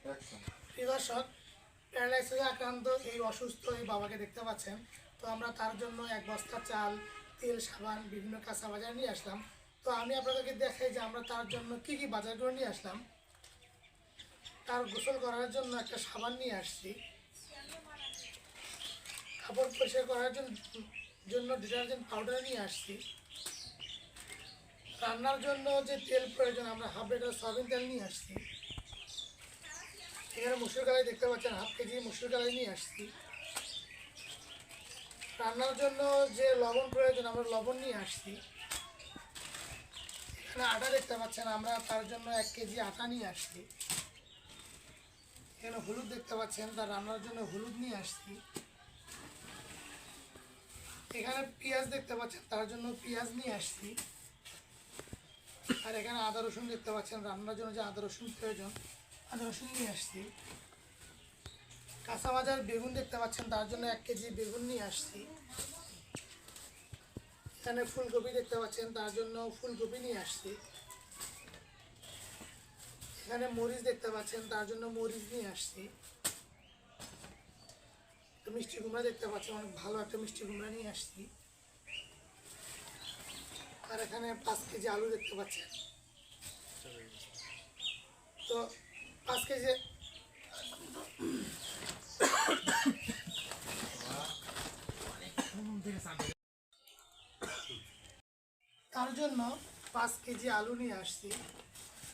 প্রিয় দর্শক, প্যারালাইসিসে আক্রান্ত এই অসুস্থ এই বাবাকে দেখতে পাচ্ছেন। তো আমরা তার জন্য এক বস্তা চাল, তেল, সাবান, বিভিন্ন কাঁচা বাজার নিয়ে আসলাম। তো আমি আপনাদেরকে দেখাই যে আমরা তার জন্য কি কি বাজার করে নিয়ে আসলাম। তার গোসল করার জন্য একটা সাবান নিয়ে আসছি, কাপড় পরিষ্কার করার জন্য ডিটারজেন্ট পাউডার নিয়ে আসছি, রান্নার জন্য যে তেল প্রয়োজন আমরা হাফ লিটার সয়াবিন তেল নিয়ে আসছি, এখানে মুসুর কলাই দেখতে পাচ্ছেন হাফ কেজি মুসুর কলাই নিয়ে আসছি, রান্নার জন্য যে লবণ প্রয়োজন আমরা লবণ নিয়ে আসছি, এখানে আটা দেখতে পাচ্ছেন আমরা তার জন্য 1 কেজি আটা নিয়ে আসছি, এখানে হলুদ দেখতে পাচ্ছেন তার রান্নার জন্য হলুদ নিয়ে আসছি, এখানে পেঁয়াজ দেখতে পাচ্ছেন তার জন্য পেঁয়াজ নিয়ে আসছি, আর এখানে আদা রসুন দেখতে পাচ্ছেন রান্নার জন্য যে আদা রসুন প্রয়োজন আদা রসুন নিয়ে আসছি, কাঁচা বাজার বেগুন দেখতে পাচ্ছেন তার জন্য 1 কেজি বেগুন নিয়ে আসছি, এখানে ফুলকপি দেখতে পাচ্ছেন তার জন্য ফুলকপি নিয়ে আসছি, এখানে মরিচ দেখতে পাচ্ছেন তার জন্য মরিচ নিয়ে আসছি, মিষ্টি কুমড়া দেখতে পাচ্ছেন অনেক ভালো একটা মিষ্টি কুমড়া নিয়ে আসছি, আর এখানে 5 কেজি আলু দেখতে পাচ্ছেন। তো 5 কেজি তার জন্য 5 কেজি আলু নিয়ে আসছি।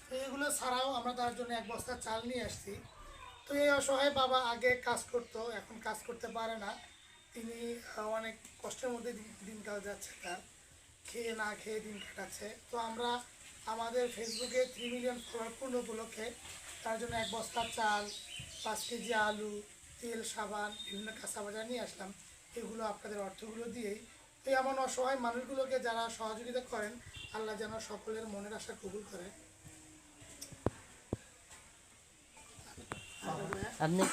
তো এগুলো ছাড়াও আমরা তার জন্য 1 বস্তা চাল নিয়ে আসছি। তো এই অসহায় বাবা আগে কাজ করতো, এখন কাজ করতে পারে না। তিনি অনেক কষ্টের মধ্যে দিনকাল যাচ্ছে, তার খেয়ে না খেয়ে দিন কাটাচ্ছে। তো আমরা আমাদের ফেসবুকে 3 মিলিয়ন ফলোয়ার পূর্ণ উপলক্ষে তার জন্য 1 বস্তা চাল, 5 কেজি আলু, তেল, সাবান, বিভিন্ন কাঁচা বাজার নিয়ে আসলাম। এগুলো আপনাদের অর্থগুলো দিয়েই এই এমন অসহায় মানুষগুলোকে যারা সহযোগিতা করেন, আল্লাহ যেন সকলের মনের আশা কবুল করে। আপনি